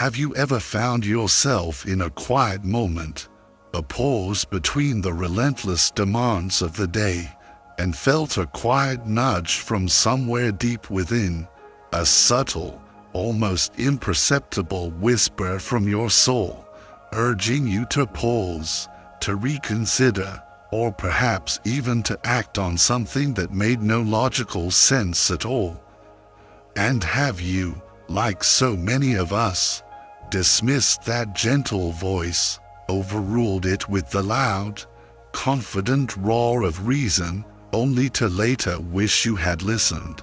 Have you ever found yourself in a quiet moment, a pause between the relentless demands of the day, and felt a quiet nudge from somewhere deep within, a subtle, almost imperceptible whisper from your soul, urging you to pause, to reconsider, or perhaps even to act on something that made no logical sense at all? And have you, like so many of us, dismissed that gentle voice, overruled it with the loud, confident roar of reason, only to later wish you had listened?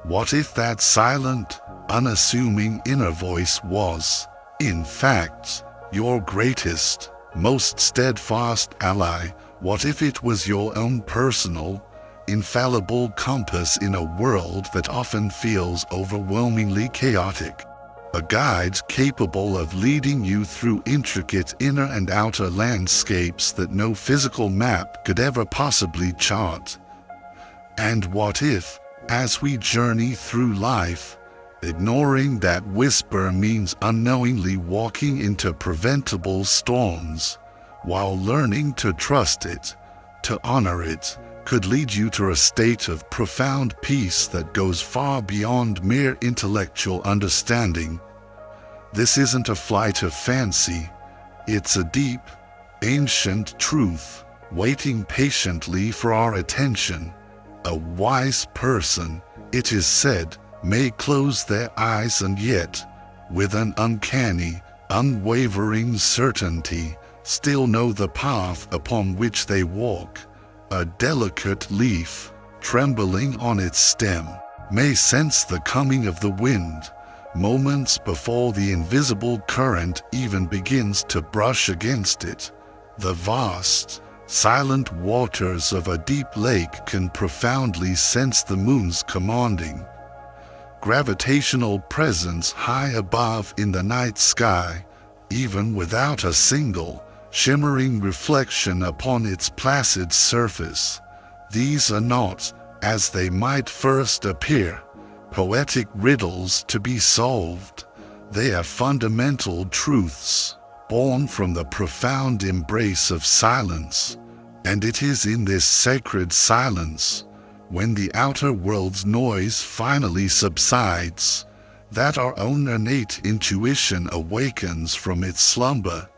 What if that silent, unassuming inner voice was, in fact, your greatest, most steadfast ally? What if it was your own personal, infallible compass in a world that often feels overwhelmingly chaotic? A guide capable of leading you through intricate inner and outer landscapes that no physical map could ever possibly chart? And what if, as we journey through life, ignoring that whisper means unknowingly walking into preventable storms, while learning to trust it, to honor it, could lead you to a state of profound peace that goes far beyond mere intellectual understanding? This isn't a flight of fancy, it's a deep, ancient truth, waiting patiently for our attention. A wise person, it is said, may close their eyes and yet, with an uncanny, unwavering certainty, still know the path upon which they walk. A delicate leaf, trembling on its stem, may sense the coming of the wind, moments before the invisible current even begins to brush against it. The vast, silent waters of a deep lake can profoundly sense the moon's commanding, gravitational presence high above in the night sky, even without a single, shimmering reflection upon its placid surface. These are not, as they might first appear, poetic riddles to be solved. They are fundamental truths, born from the profound embrace of silence. And it is in this sacred silence, when the outer world's noise finally subsides, that our own innate intuition awakens from its slumber.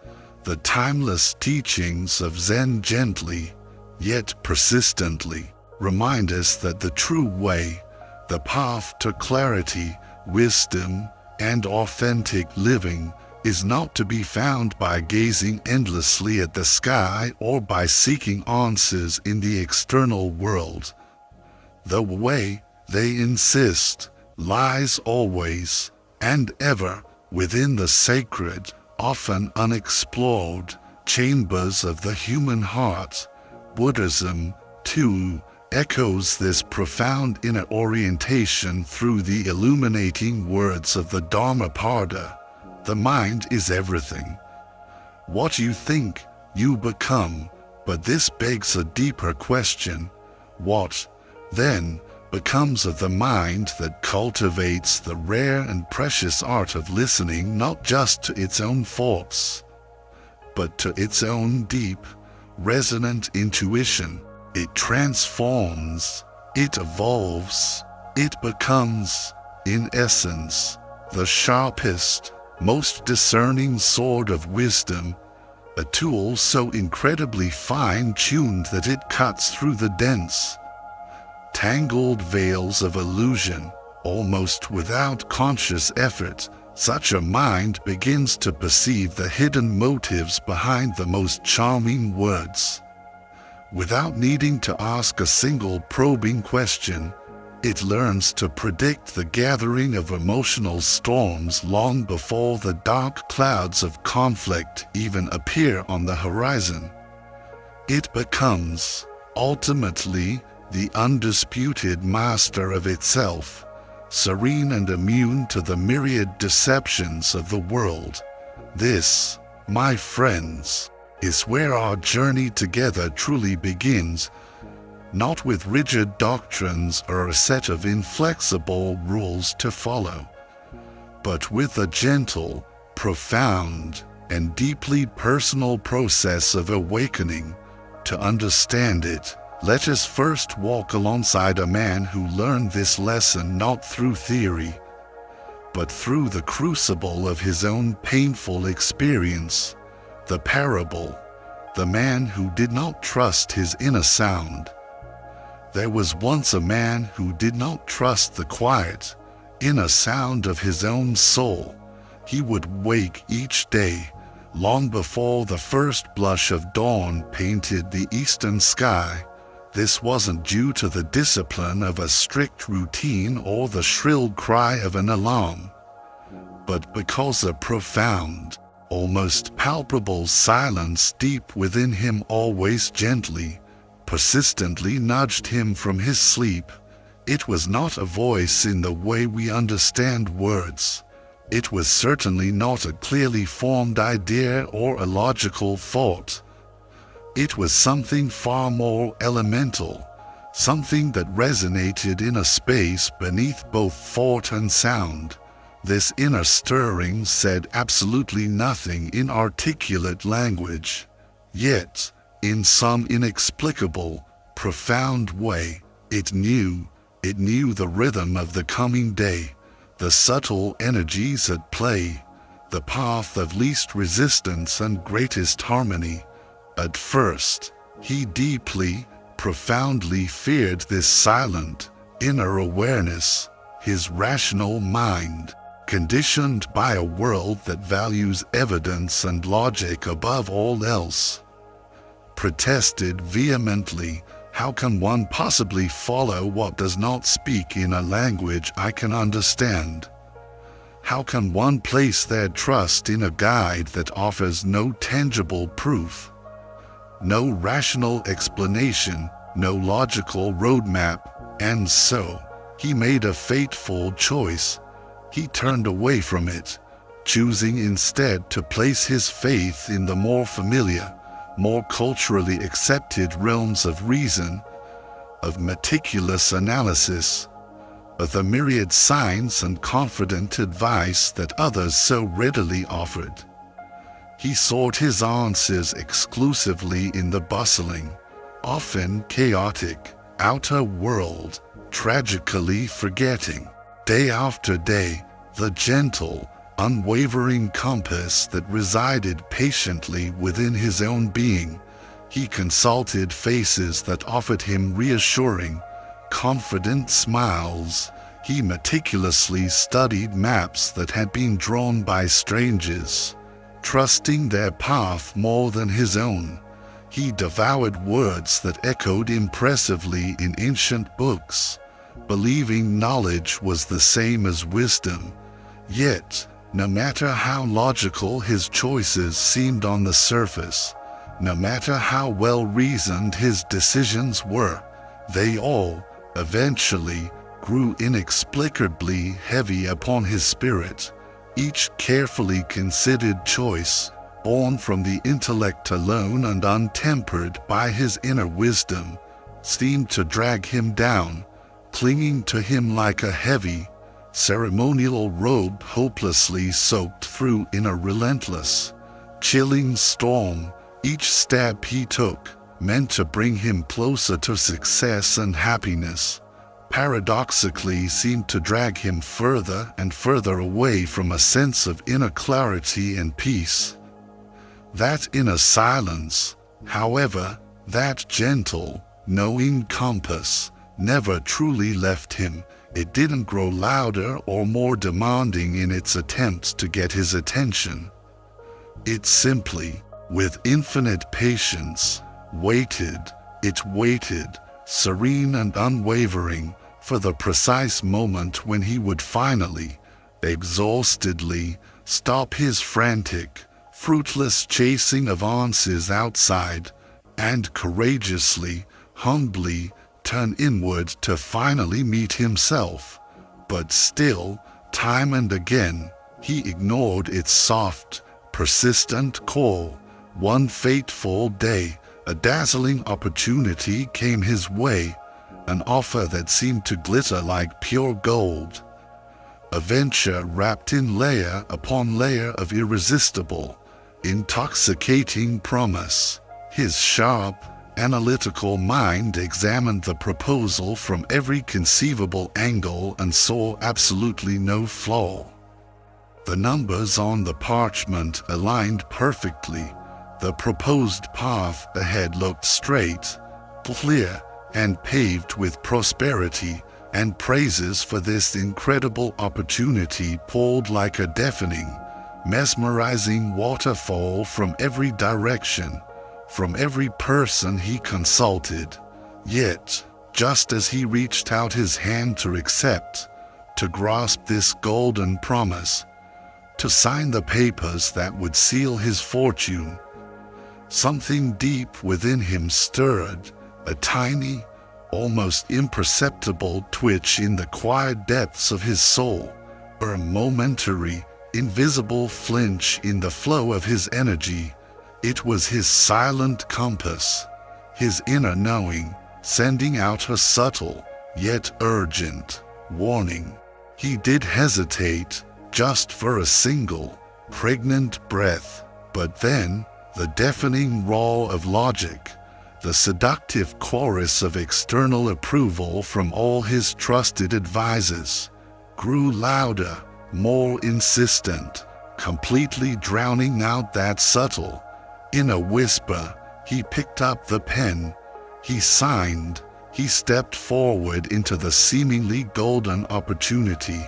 The timeless teachings of Zen gently, yet persistently, remind us that the true way, the path to clarity, wisdom, and authentic living, is not to be found by gazing endlessly at the sky or by seeking answers in the external world. The way, they insist, lies always and ever within the sacred, often unexplored, chambers of the human heart. Buddhism, too, echoes this profound inner orientation through the illuminating words of the Dharma. The mind is everything. What you think, you become, but this begs a deeper question. What, then, becomes of the mind that cultivates the rare and precious art of listening not just to its own thoughts, but to its own deep, resonant intuition? It transforms, it evolves, it becomes, in essence, the sharpest, most discerning sword of wisdom, a tool so incredibly fine-tuned that it cuts through the dense, tangled veils of illusion, almost without conscious effort. Such a mind begins to perceive the hidden motives behind the most charming words. Without needing to ask a single probing question, it learns to predict the gathering of emotional storms long before the dark clouds of conflict even appear on the horizon. It becomes, ultimately, the undisputed master of itself, serene and immune to the myriad deceptions of the world. This, my friends, is where our journey together truly begins, not with rigid doctrines or a set of inflexible rules to follow, but with a gentle, profound and deeply personal process of awakening. To understand it, let us first walk alongside a man who learned this lesson not through theory, but through the crucible of his own painful experience. The parable, the man who did not trust his inner sound. There was once a man who did not trust the quiet, inner sound of his own soul. He would wake each day, long before the first blush of dawn painted the eastern sky. This wasn't due to the discipline of a strict routine or the shrill cry of an alarm, but because a profound, almost palpable silence deep within him always gently, persistently nudged him from his sleep. It was not a voice in the way we understand words. It was certainly not a clearly formed idea or a logical thought. It was something far more elemental, something that resonated in a space beneath both thought and sound. This inner stirring said absolutely nothing in articulate language. Yet, in some inexplicable, profound way, it knew the rhythm of the coming day, the subtle energies at play, the path of least resistance and greatest harmony. At first, he deeply, profoundly feared this silent, inner awareness. His rational mind, conditioned by a world that values evidence and logic above all else, protested vehemently. How can one possibly follow what does not speak in a language I can understand? How can one place their trust in a guide that offers no tangible proof, no rational explanation, no logical roadmap? And so, he made a fateful choice. He turned away from it, choosing instead to place his faith in the more familiar, more culturally accepted realms of reason, of meticulous analysis, of the myriad signs and confident advice that others so readily offered. He sought his answers exclusively in the bustling, often chaotic, outer world, tragically forgetting, day after day, the gentle, unwavering compass that resided patiently within his own being. He consulted faces that offered him reassuring, confident smiles. He meticulously studied maps that had been drawn by strangers, trusting their path more than his own. He devoured words that echoed impressively in ancient books, believing knowledge was the same as wisdom. Yet, no matter how logical his choices seemed on the surface, no matter how well-reasoned his decisions were, they all, eventually, grew inexplicably heavy upon his spirit. Each carefully considered choice, born from the intellect alone and untempered by his inner wisdom, seemed to drag him down, clinging to him like a heavy, ceremonial robe hopelessly soaked through in a relentless, chilling storm. Each step he took, meant to bring him closer to success and happiness, paradoxically seemed to drag him further and further away from a sense of inner clarity and peace. That inner silence, however, that gentle, knowing compass, never truly left him. It didn't grow louder or more demanding in its attempts to get his attention. It simply, with infinite patience, waited. It waited, serene and unwavering, for the precise moment when he would finally, exhaustedly, stop his frantic, fruitless chasing of answers outside, and courageously, humbly, turn inward to finally meet himself. But still, time and again, he ignored its soft, persistent call. One fateful day, a dazzling opportunity came his way, an offer that seemed to glitter like pure gold. a venture wrapped in layer upon layer of irresistible, intoxicating promise. His sharp, analytical mind examined the proposal from every conceivable angle and saw absolutely no flaw. The numbers on the parchment aligned perfectly. The proposed path ahead looked straight, clear, and paved with prosperity, and praises for this incredible opportunity poured like a deafening, mesmerizing waterfall from every direction, from every person he consulted. Yet, just as he reached out his hand to accept, to grasp this golden promise, to sign the papers that would seal his fortune, something deep within him stirred, a tiny, almost imperceptible twitch in the quiet depths of his soul, a momentary, invisible flinch in the flow of his energy. It was his silent compass, his inner knowing, sending out a subtle, yet urgent, warning. He did hesitate, just for a single, pregnant breath, but then, the deafening roar of logic, the seductive chorus of external approval from all his trusted advisors, grew louder, more insistent, completely drowning out that subtle. In a whisper, he picked up the pen, he signed, he stepped forward into the seemingly golden opportunity.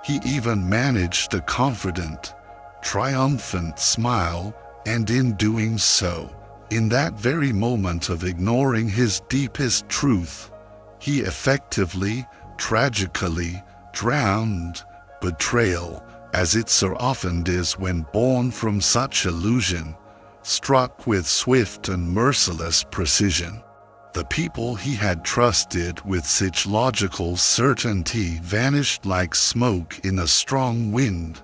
He even managed a confident, triumphant smile, and in doing so, in that very moment of ignoring his deepest truth, he effectively, tragically, drowned betrayal, as it so often is when born from such illusion, struck with swift and merciless precision. The people he had trusted with such logical certainty vanished like smoke in a strong wind,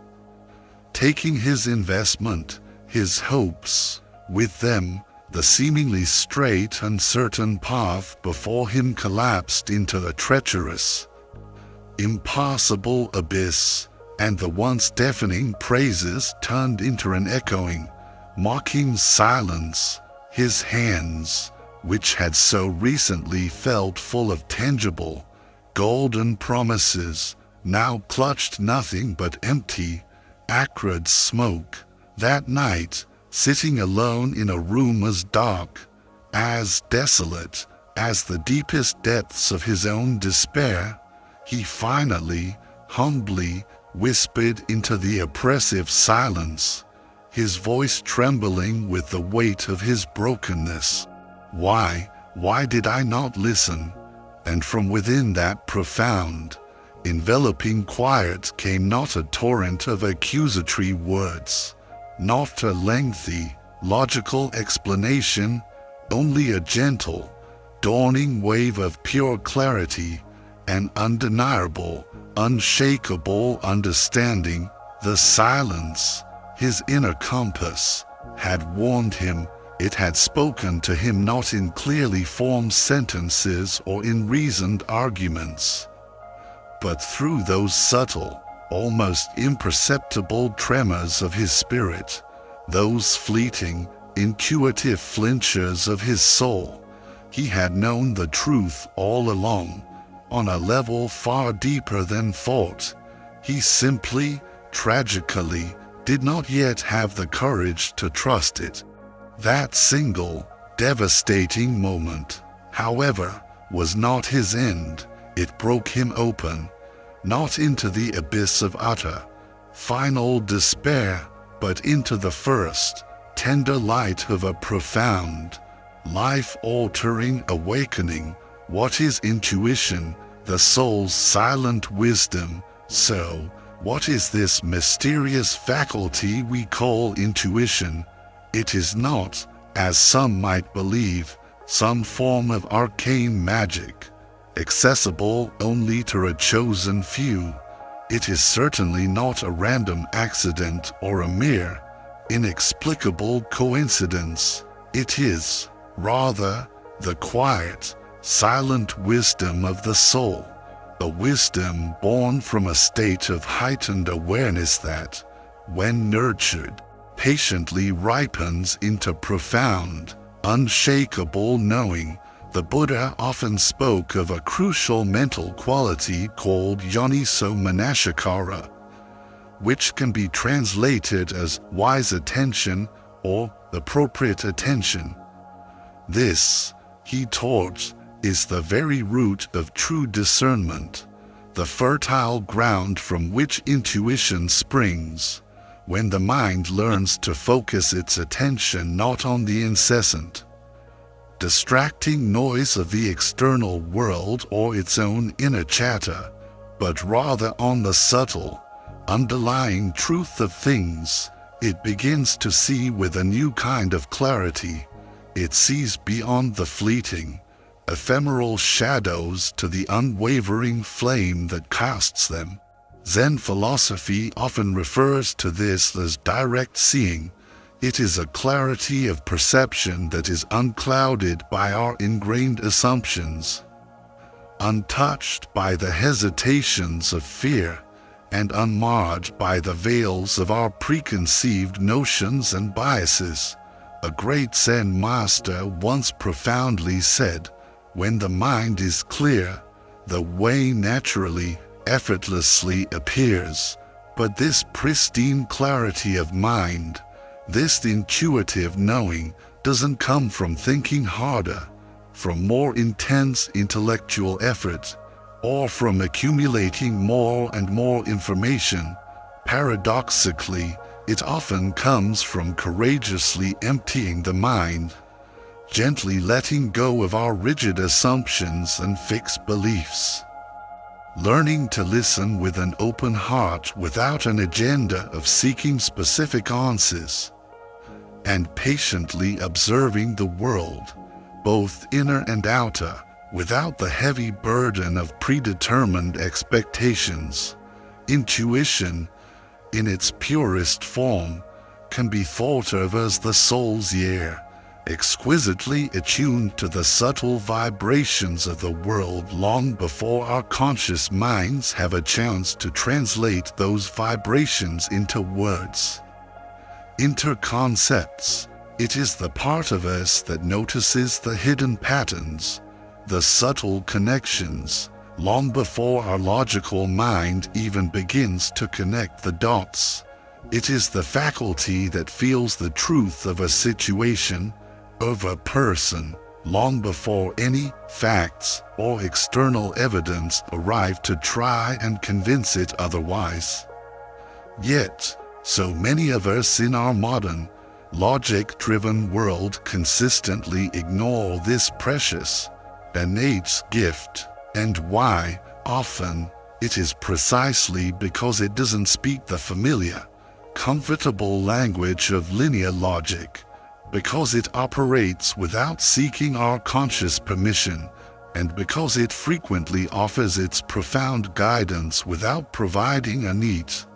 taking his investment, his hopes, with them. The seemingly straight and certain path before him collapsed into a treacherous, impassable abyss, and the once deafening praises turned into an echoing, mocking silence. His hands, which had so recently felt full of tangible, golden promises, now clutched nothing but empty, acrid smoke. That night, sitting alone in a room as dark, as desolate as the deepest depths of his own despair, he finally, humbly, whispered into the oppressive silence, his voice trembling with the weight of his brokenness. Why did I not listen? And from within that profound, enveloping quiet came not a torrent of accusatory words, not a lengthy, logical explanation, only a gentle, dawning wave of pure clarity, an undeniable, unshakable understanding. The silence, his inner compass, had warned him. It had spoken to him not in clearly formed sentences or in reasoned arguments, but through those subtle, almost imperceptible tremors of his spirit, those fleeting, intuitive flinches of his soul. He had known the truth all along, on a level far deeper than thought. He simply, tragically, did not yet have the courage to trust it. That single, devastating moment, however, was not his end. It broke him open, not into the abyss of utter, final despair, but into the first, tender light of a profound, life-altering awakening. What is intuition? The soul's silent wisdom. So, what is this mysterious faculty we call intuition? It is not, as some might believe, some form of arcane magic, accessible only to a chosen few. It is certainly not a random accident or a mere, inexplicable coincidence. It is, rather, the quiet, silent wisdom of the soul, a wisdom born from a state of heightened awareness that, when nurtured, patiently ripens into profound, unshakable knowing. The Buddha often spoke of a crucial mental quality called yoniso manasicara, which can be translated as wise attention or appropriate attention. This, he taught, is the very root of true discernment, the fertile ground from which intuition springs, when the mind learns to focus its attention not on the incessant, distracting noise of the external world or its own inner chatter, but rather on the subtle, underlying truth of things. It begins to see with a new kind of clarity. It sees beyond the fleeting, ephemeral shadows to the unwavering flame that casts them. Zen philosophy often refers to this as direct seeing. It is a clarity of perception that is unclouded by our ingrained assumptions, untouched by the hesitations of fear, and unmarred by the veils of our preconceived notions and biases. A great Zen master once profoundly said, "When the mind is clear, the way naturally, effortlessly appears." But this pristine clarity of mind, this intuitive knowing, doesn't come from thinking harder, from more intense intellectual effort, or from accumulating more and more information. Paradoxically, it often comes from courageously emptying the mind, gently letting go of our rigid assumptions and fixed beliefs, learning to listen with an open heart without an agenda of seeking specific answers, and patiently observing the world, both inner and outer, without the heavy burden of predetermined expectations. Intuition, in its purest form, can be thought of as the soul's ear, exquisitely attuned to the subtle vibrations of the world long before our conscious minds have a chance to translate those vibrations into words, into concepts. It is the part of us that notices the hidden patterns, the subtle connections, long before our logical mind even begins to connect the dots. It is the faculty that feels the truth of a situation, of a person, long before any facts or external evidence arrive to try and convince it otherwise. Yet, so many of us in our modern, logic-driven world consistently ignore this precious, innate gift. And why? Often, it is precisely because it doesn't speak the familiar, comfortable language of linear logic, because it operates without seeking our conscious permission, and because it frequently offers its profound guidance without providing a neat,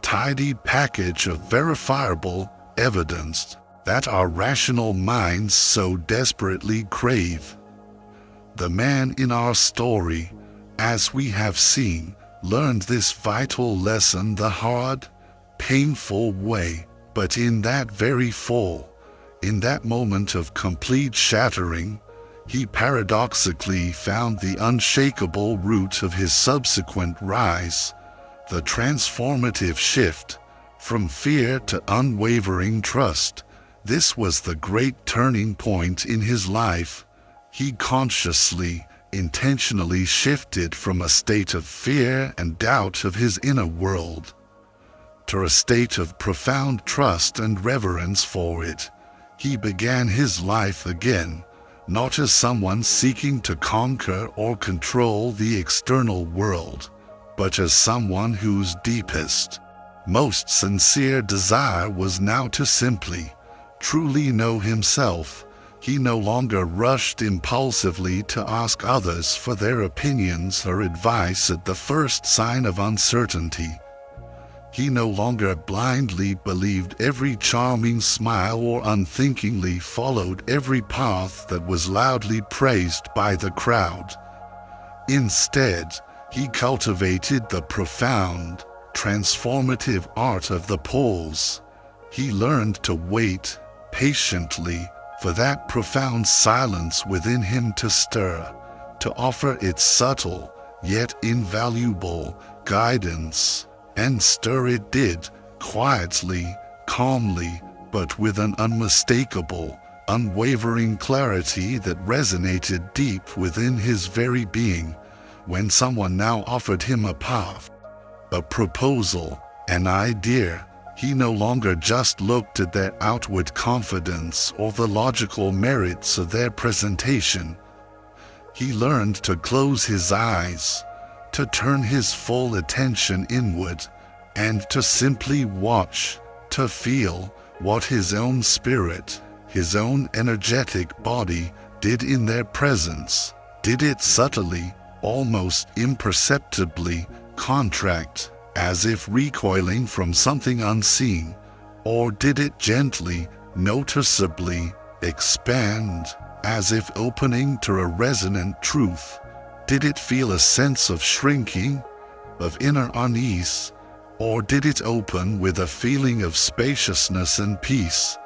tidy package of verifiable evidence that our rational minds so desperately crave. The man in our story, as we have seen, learned this vital lesson the hard, painful way, but in that very fall, in that moment of complete shattering, he paradoxically found the unshakable root of his subsequent rise, the transformative shift from fear to unwavering trust. This was the great turning point in his life. He consciously, intentionally shifted from a state of fear and doubt of his inner world to a state of profound trust and reverence for it. He began his life again, not as someone seeking to conquer or control the external world, but as someone whose deepest, most sincere desire was now to simply, truly know himself. He no longer rushed impulsively to ask others for their opinions or advice at the first sign of uncertainty. He no longer blindly believed every charming smile or unthinkingly followed every path that was loudly praised by the crowd. Instead, he cultivated the profound, transformative art of the pause. He learned to wait patiently for that profound silence within him to stir, to offer its subtle, yet invaluable, guidance. And stir it did, quietly, calmly, but with an unmistakable, unwavering clarity that resonated deep within his very being, when someone now offered him a path, a proposal, an idea. He no longer just looked at their outward confidence or the logical merits of their presentation. He learned to close his eyes, to turn his full attention inward, and to simply watch, to feel what his own spirit, his own energetic body did in their presence. Did it subtly, almost imperceptibly, contract, as if recoiling from something unseen, or did it gently, noticeably expand, as if opening to a resonant truth? Did it feel a sense of shrinking, of inner unease, or did it open with a feeling of spaciousness and peace?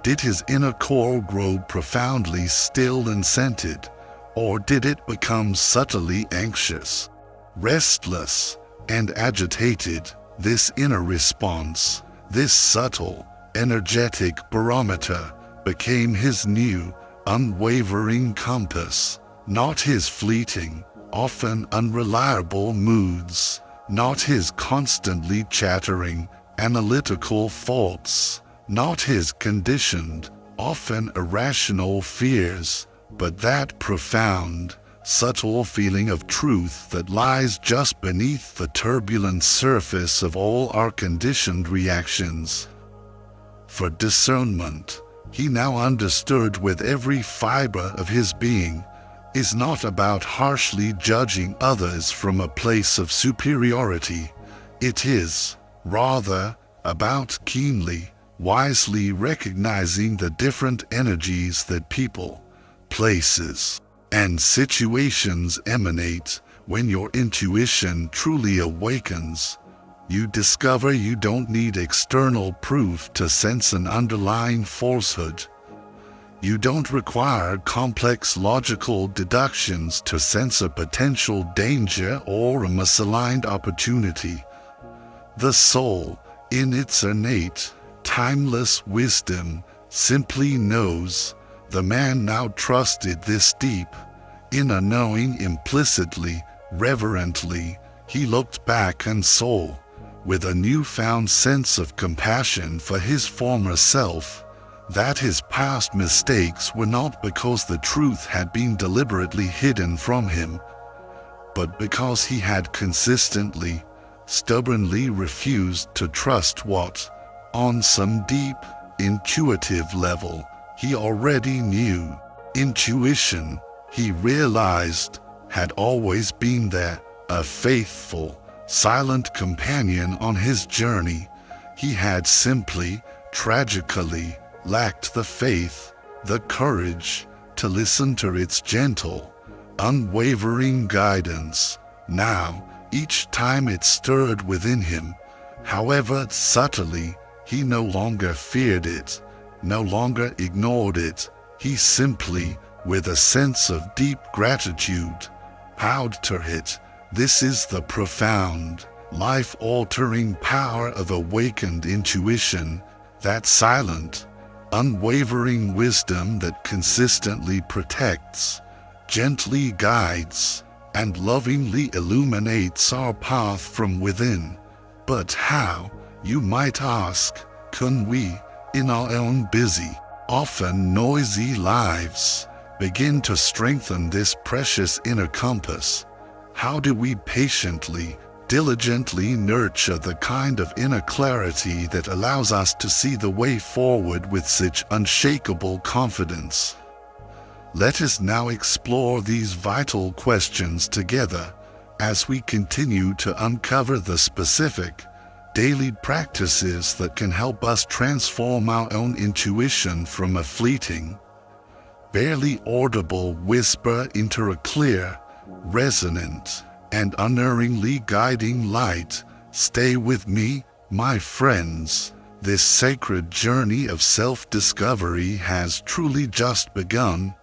Did his inner core grow profoundly still and centered, or did it become subtly anxious, restless, and agitated? This inner response, this subtle, energetic barometer, became his new, unwavering compass, not his fleeting, often unreliable moods, not his constantly chattering, analytical thoughts, not his conditioned, often irrational fears, but that profound, subtle feeling of truth that lies just beneath the turbulent surface of all our conditioned reactions. For discernment, he now understood with every fiber of his being, is not about harshly judging others from a place of superiority. It is, rather, about keenly, wisely recognizing the different energies that people, places, and situations emanate. When your intuition truly awakens, you discover you don't need external proof to sense an underlying falsehood. You don't require complex logical deductions to sense a potential danger or a misaligned opportunity. The soul, in its innate, timeless wisdom, simply knows. The man now trusted this deep, inner knowing implicitly, reverently. He looked back and saw, with a newfound sense of compassion for his former self, that his past mistakes were not because the truth had been deliberately hidden from him, but because he had consistently, stubbornly refused to trust what, on some deep, intuitive level, he already knew. Intuition, he realized, had always been there, a faithful, silent companion on his journey. He had simply, tragically, lacked the faith, the courage, to listen to its gentle, unwavering guidance. Now, each time it stirred within him, however subtly, he no longer feared it, no longer ignored it. He simply, with a sense of deep gratitude, bowed to it. This is the profound, life-altering power of awakened intuition, that silent, unwavering wisdom that consistently protects, gently guides, and lovingly illuminates our path from within. But how, you might ask, can we, in our own busy, often noisy lives, begin to strengthen this precious inner compass? How do we patiently, diligently nurture the kind of inner clarity that allows us to see the way forward with such unshakable confidence? Let us now explore these vital questions together as we continue to uncover the specific, daily practices that can help us transform our own intuition from a fleeting, barely audible whisper into a clear, resonant, and unerringly guiding light. Stay with me, my friends. This sacred journey of self-discovery has truly just begun.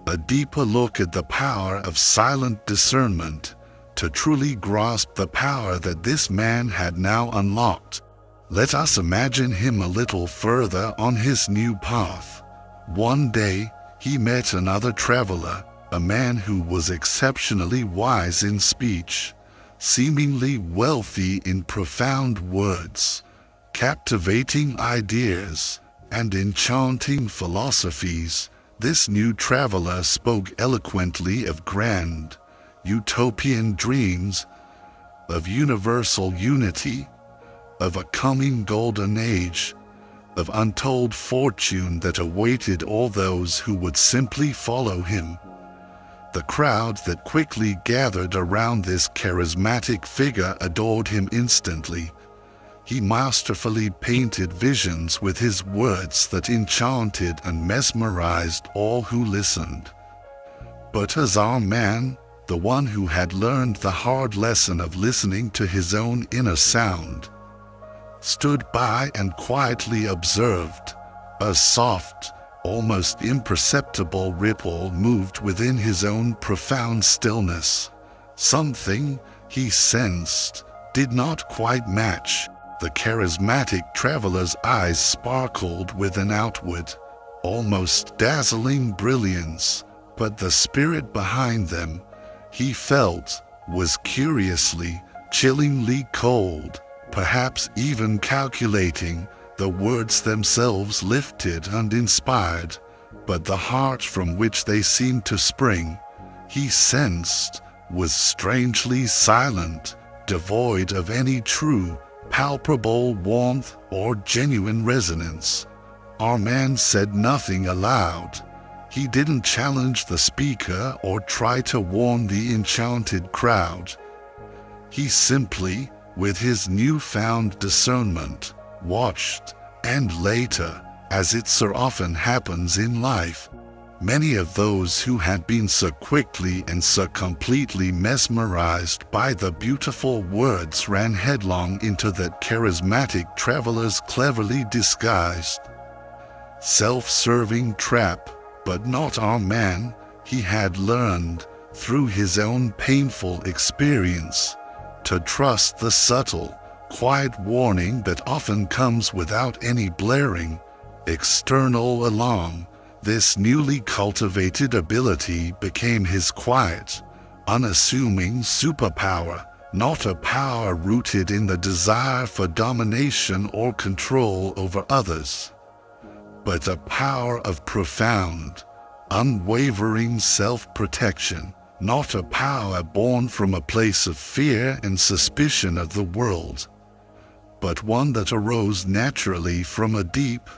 A deeper look at the power of silent discernment, to truly grasp the power that this man had now unlocked. Let us imagine him a little further on his new path. One day, he met another traveler, a man who was exceptionally wise in speech, seemingly wealthy in profound words, captivating ideas, and enchanting philosophies. This new traveler spoke eloquently of grand, utopian dreams, of universal unity, of a coming golden age, of untold fortune that awaited all those who would simply follow him. The crowd that quickly gathered around this charismatic figure adored him instantly. He masterfully painted visions with his words that enchanted and mesmerized all who listened. But as our man, the one who had learned the hard lesson of listening to his own inner sound, stood by and quietly observed. A soft, almost imperceptible ripple moved within his own profound stillness. Something, he sensed, did not quite match. The charismatic traveler's eyes sparkled with an outward, almost dazzling brilliance, but the spirit behind them, he felt, was curiously, chillingly cold, perhaps even calculating. The words themselves lifted and inspired, but the heart from which they seemed to spring, he sensed, was strangely silent, devoid of any true, palpable warmth or genuine resonance. Our man said nothing aloud. He didn't challenge the speaker or try to warn the enchanted crowd. He simply, with his newfound discernment, watched, and later, as it so often happens in life, many of those who had been so quickly and so completely mesmerized by the beautiful words ran headlong into that charismatic traveler's cleverly disguised, self-serving trap. But not our man. He had learned, through his own painful experience, to trust the subtle, quiet warning that often comes without any blaring, external alarm. This newly cultivated ability became his quiet, unassuming superpower, not a power rooted in the desire for domination or control over others, but a power of profound, unwavering self-protection, not a power born from a place of fear and suspicion of the world, but one that arose naturally from a deep,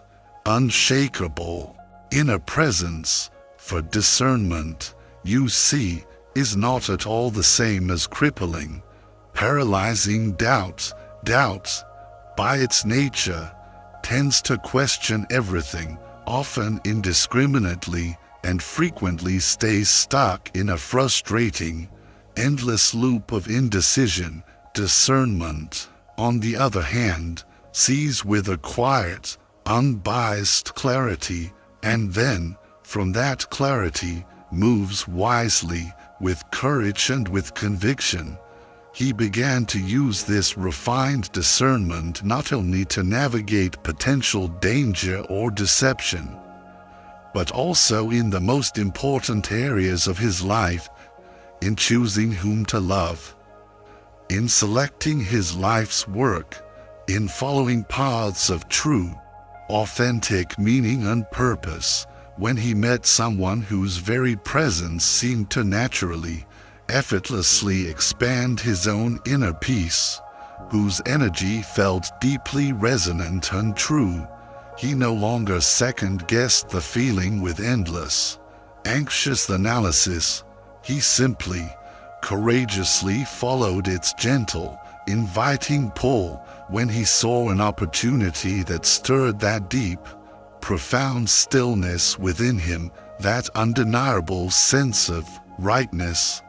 unshakable, inner presence. For discernment, you see, is not at all the same as crippling, paralyzing doubt. Doubt, by its nature, tends to question everything, often indiscriminately, and frequently stays stuck in a frustrating, endless loop of indecision. Discernment, on the other hand, sees with a quiet, unbiased clarity, and then, from that clarity, moves wisely, with courage and with conviction. He began to use this refined discernment not only to navigate potential danger or deception, but also in the most important areas of his life, in choosing whom to love, in selecting his life's work, in following paths of true, authentic meaning and purpose. When he met someone whose very presence seemed to naturally, effortlessly expand his own inner peace, whose energy felt deeply resonant and true, he no longer second-guessed the feeling with endless, anxious analysis. He simply, courageously followed its gentle, inviting pull when he saw an opportunity that stirred that deep, profound stillness within him, that undeniable sense of rightness.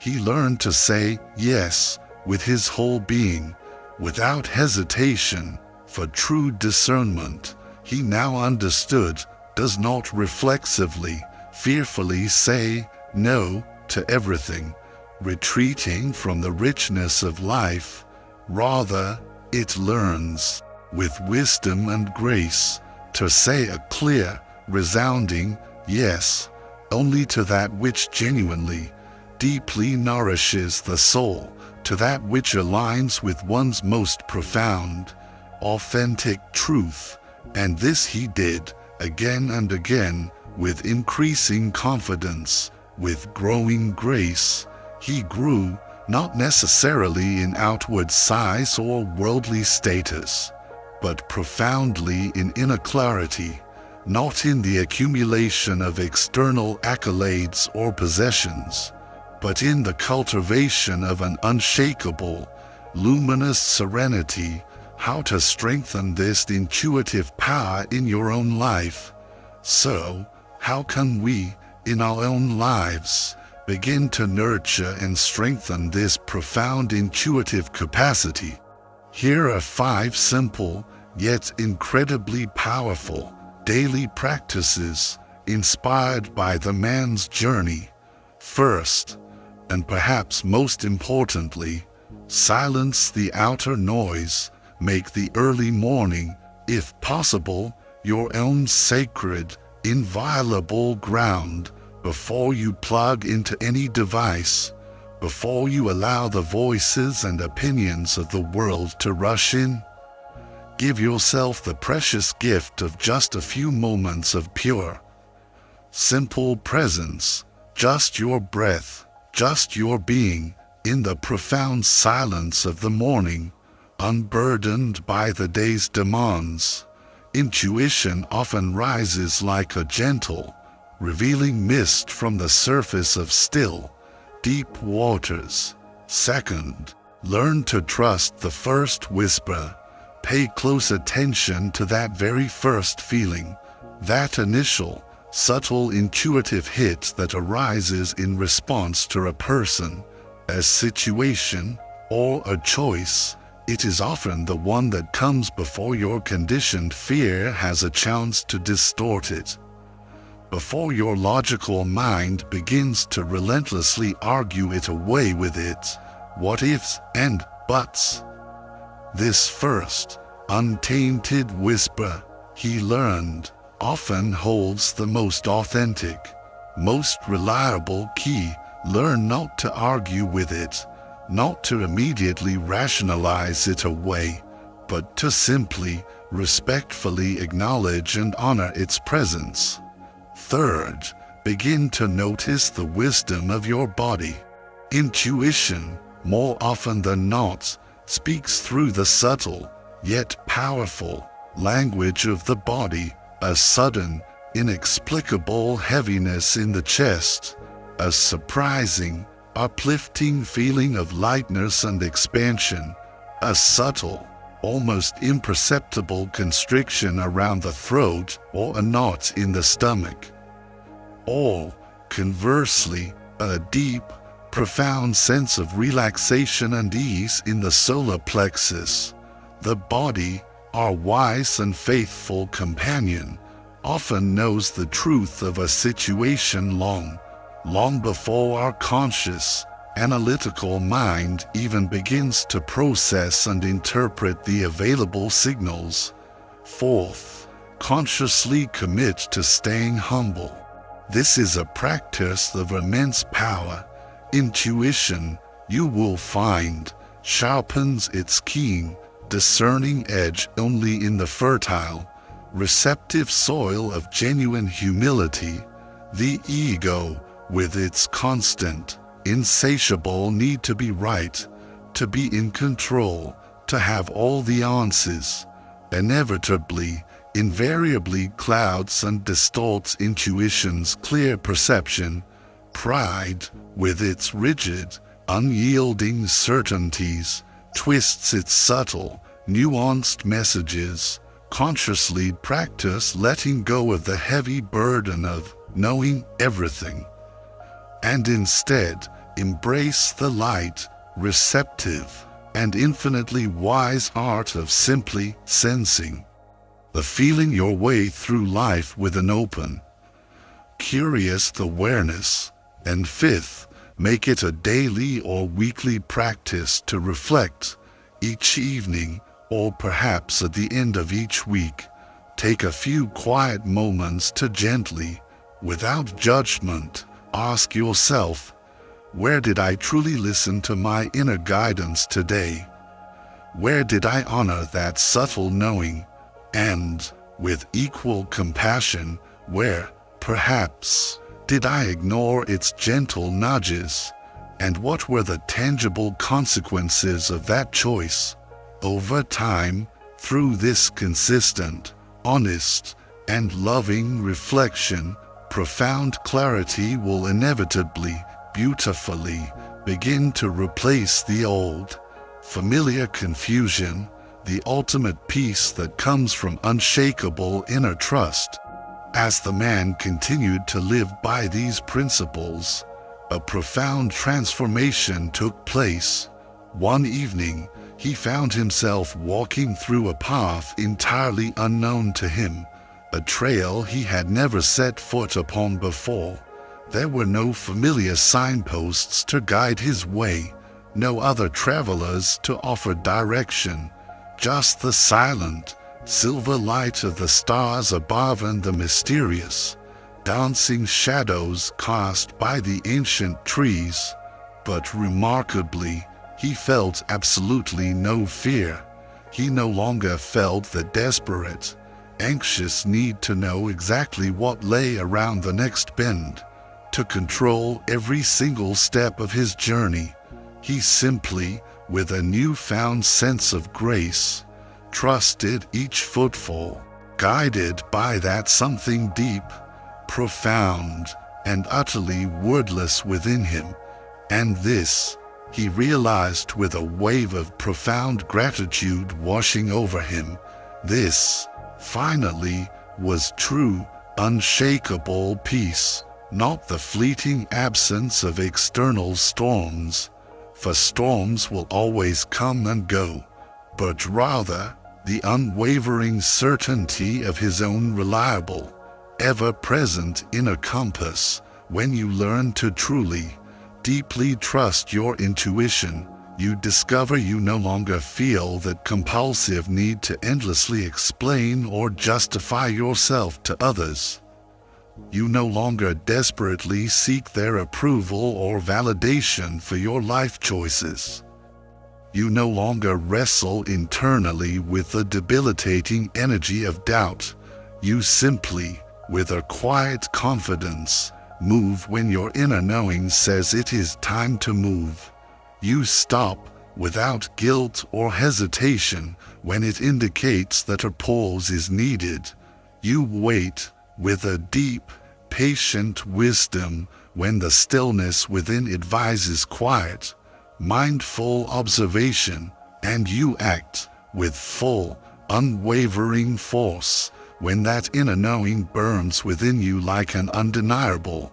He learned to say yes with his whole being, without hesitation, for true discernment. He now understood, does not reflexively, fearfully say no to everything, retreating from the richness of life. Rather, it learns, with wisdom and grace, to say a clear, resounding yes only to that which genuinely, deeply nourishes the soul, to that which aligns with one's most profound, authentic truth. And this he did again and again, with increasing confidence, with growing grace. He grew, not necessarily in outward size or worldly status, but profoundly in inner clarity, not in the accumulation of external accolades or possessions, but in the cultivation of an unshakable, luminous serenity. How to strengthen this intuitive power in your own life? So, how can we, in our own lives, begin to nurture and strengthen this profound intuitive capacity? Here are 5 simple, yet incredibly powerful, daily practices inspired by the man's journey. First, and perhaps most importantly, silence the outer noise. Make the early morning, if possible, your own sacred, inviolable ground. Before you plug into any device, before you allow the voices and opinions of the world to rush in, give yourself the precious gift of just a few moments of pure, simple presence, just your breath, just your being, in the profound silence of the morning, unburdened by the day's demands. Intuition often rises like a gentle, revealing mist from the surface of still, deep waters. Second, learn to trust the first whisper. Pay close attention to that very first feeling, that initial, subtle intuitive hit that arises in response to a person, a situation, or a choice. It is often the one that comes before your conditioned fear has a chance to distort it, before your logical mind begins to relentlessly argue it away with its what ifs and buts. This first, untainted whisper, he learned, often holds the most authentic, most reliable key. Learn not to argue with it, not to immediately rationalize it away, but to simply, respectfully acknowledge and honor its presence. Third, begin to notice the wisdom of your body. Intuition, more often than not, speaks through the subtle, yet powerful, language of the body. A sudden, inexplicable heaviness in the chest, a surprising, uplifting feeling of lightness and expansion, a subtle, almost imperceptible constriction around the throat or a knot in the stomach. Or, conversely, a deep, profound sense of relaxation and ease in the solar plexus. The body, our wise and faithful companion, often knows the truth of a situation long before our conscious, analytical mind even begins to process and interpret the available signals. Fourth, consciously commit to staying humble. This is a practice of immense power. Intuition, you will find, sharpens its keen, discerning edge only in the fertile, receptive soil of genuine humility. The ego, with its constant, insatiable need to be right, to be in control, to have all the answers, inevitably, invariably clouds and distorts intuition's clear perception. Pride, with its rigid, unyielding certainties, twists its subtle, nuanced messages. Consciously practice letting go of the heavy burden of knowing everything, and instead Embrace the light, receptive, and infinitely wise art of simply sensing. The feeling your way through life with an open, curious awareness. And fifth, make it a daily or weekly practice to reflect each evening, or perhaps at the end of each week. Take a few quiet moments to gently, without judgment, ask yourself, where did I truly listen to my inner guidance today? Where did I honor that subtle knowing? And, with equal compassion, where, perhaps, did I ignore its gentle nudges? And what were the tangible consequences of that choice? Over time, through this consistent, honest, and loving reflection, profound clarity will inevitably, beautifully, begin to replace the old, familiar confusion, the ultimate peace that comes from unshakable inner trust. As the man continued to live by these principles, a profound transformation took place. One evening, he found himself walking through a path entirely unknown to him, a trail he had never set foot upon before. There were no familiar signposts to guide his way, no other travelers to offer direction, just the silent, silver light of the stars above and the mysterious, dancing shadows cast by the ancient trees. But remarkably, he felt absolutely no fear. He no longer felt the desperate, anxious need to know exactly what lay around the next bend, to control every single step of his journey. He simply, with a newfound sense of grace, trusted each footfall, guided by that something deep, profound, and utterly wordless within him. And this, he realized with a wave of profound gratitude washing over him, this, finally, was true, unshakable peace, not the fleeting absence of external storms, for storms will always come and go, but rather the unwavering certainty of his own reliable, ever-present inner compass. When you learn to truly, deeply trust your intuition, you discover you no longer feel that compulsive need to endlessly explain or justify yourself to others. You no longer desperately seek their approval or validation for your life choices. You no longer wrestle internally with the debilitating energy of doubt. You simply, with a quiet confidence, move when your inner knowing says it is time to move. You stop without guilt or hesitation when it indicates that a pause is needed. You wait with a deep, patient wisdom when the stillness within advises quiet, mindful observation, and you act with full, unwavering force when that inner knowing burns within you like an undeniable,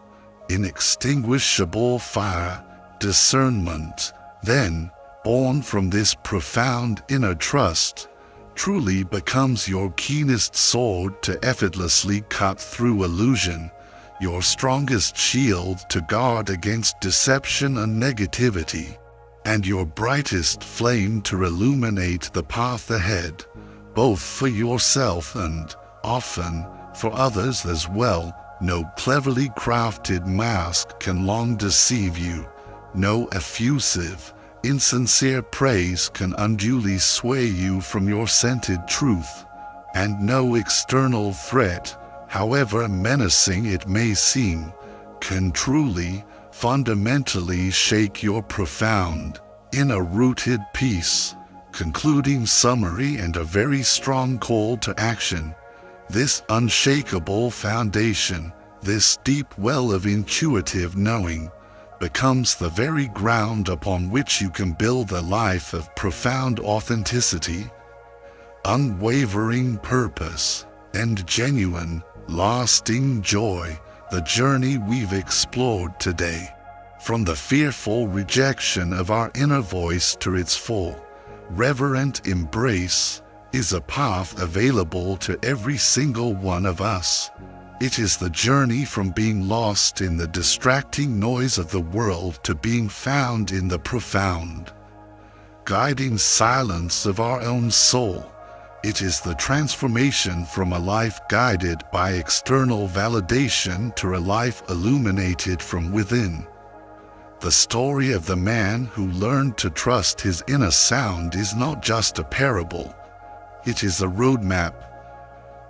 inextinguishable fire. Discernment, then, born from this profound inner trust, truly becomes your keenest sword to effortlessly cut through illusion, your strongest shield to guard against deception and negativity, and your brightest flame to illuminate the path ahead, both for yourself and, often, for others as well. No cleverly crafted mask can long deceive you. No effusive, insincere praise can unduly sway you from your scented truth, and no external threat, however menacing it may seem, can truly, fundamentally shake your profound, inner-rooted peace. Concluding summary and a very strong call to action. This unshakable foundation, this deep well of intuitive knowing, becomes the very ground upon which you can build a life of profound authenticity, unwavering purpose, and genuine, lasting joy. The journey we've explored today From the fearful rejection of our inner voice to its full, reverent embrace is a path available to every single one of us. It is the journey from being lost in the distracting noise of the world to being found in the profound, guiding silence of our own soul. It is the transformation from a life guided by external validation to a life illuminated from within. The story of the man who learned to trust his inner sound is not just a parable. It is a roadmap,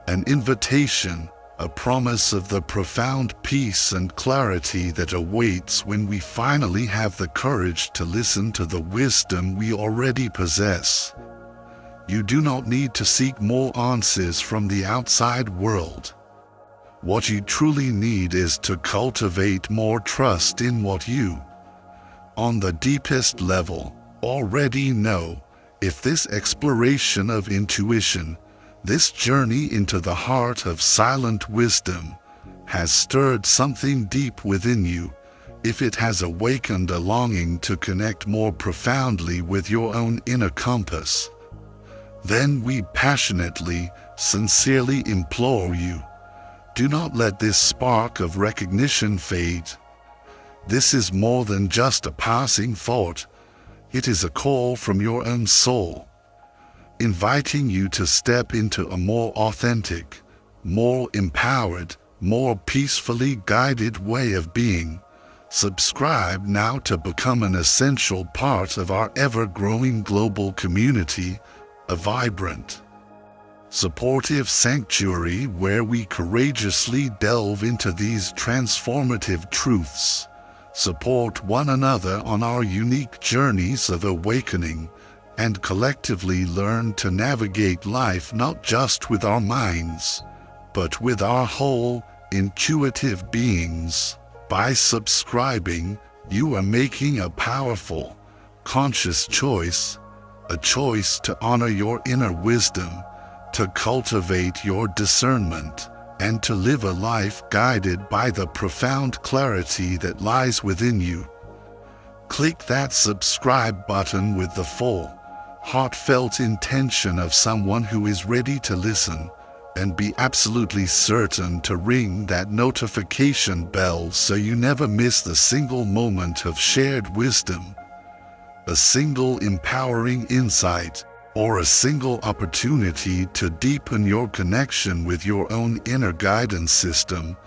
an invitation, a promise of the profound peace and clarity that awaits when we finally have the courage to listen to the wisdom we already possess. You do not need to seek more answers from the outside world. What you truly need is to cultivate more trust in what you, on the deepest level, already know. If this exploration of intuition, this journey into the heart of silent wisdom, has stirred something deep within you, if it has awakened a longing to connect more profoundly with your own inner compass, then we passionately, sincerely implore you, do not let this spark of recognition fade. This is more than just a passing thought. It is a call from your own soul, inviting you to step into a more authentic, more empowered, more peacefully guided way of being. Subscribe now to become an essential part of our ever-growing global community, a vibrant, supportive sanctuary where we courageously delve into these transformative truths, support one another on our unique journeys of awakening, and collectively learn to navigate life not just with our minds, but with our whole, intuitive beings. By subscribing, you are making a powerful, conscious choice, a choice to honor your inner wisdom, to cultivate your discernment, and to live a life guided by the profound clarity that lies within you. Click that subscribe button with the full, heartfelt intention of someone who is ready to listen, and be absolutely certain to ring that notification bell so you never miss the single moment of shared wisdom, a single empowering insight, or a single opportunity to deepen your connection with your own inner guidance system.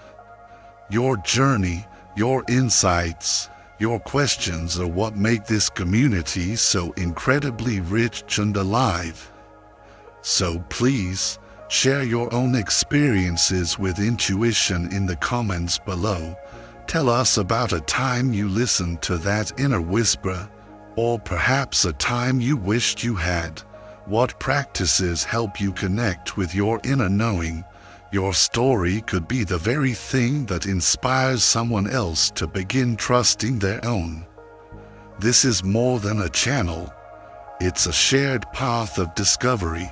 Your journey, your insights, your questions are what make this community so incredibly rich and alive. So please, share your own experiences with intuition in the comments below. Tell us about a time you listened to that inner whisper, or perhaps a time you wished you had. What practices help you connect with your inner knowing? Your story could be the very thing that inspires someone else to begin trusting their own. This is more than a channel. It's a shared path of discovery.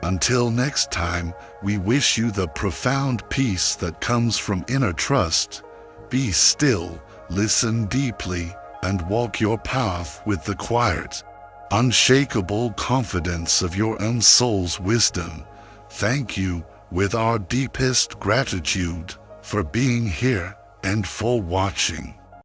Until next time, we wish you the profound peace that comes from inner trust. Be still, listen deeply, and walk your path with the quiet, unshakable confidence of your own soul's wisdom. Thank you, with our deepest gratitude, for being here and for watching.